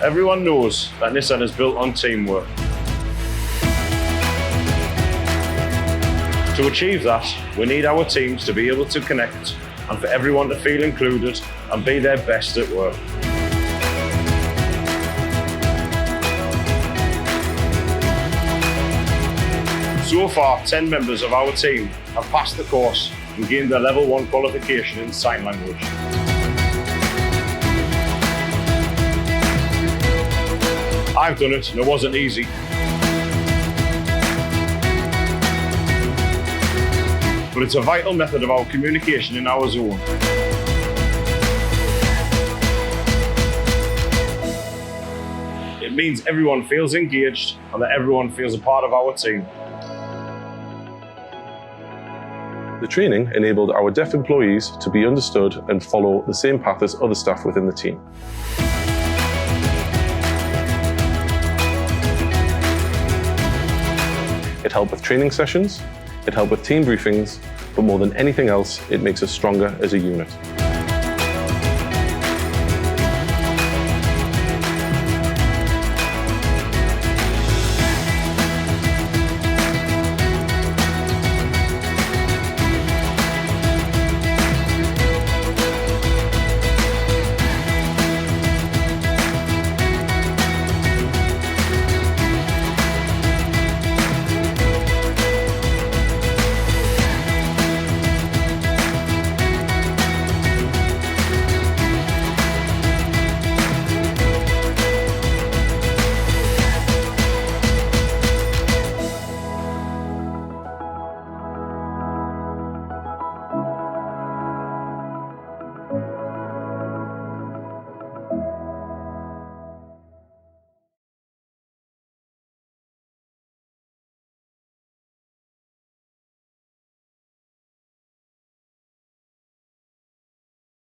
Everyone knows that Nissan is built on teamwork. To achieve that, we need our teams to be able to connect and for everyone to feel included and be their best at work. So far, 10 members of our team have passed the course and gained their Level 1 qualification in sign language. I've done it and it wasn't easy. But it's a vital method of our communication in our zone. It means everyone feels engaged and that everyone feels a part of our team. The training enabled our deaf employees to be understood and follow the same path as other staff within the team. It helped with training sessions, it helped with team briefings, but more than anything else, it makes us stronger as a unit.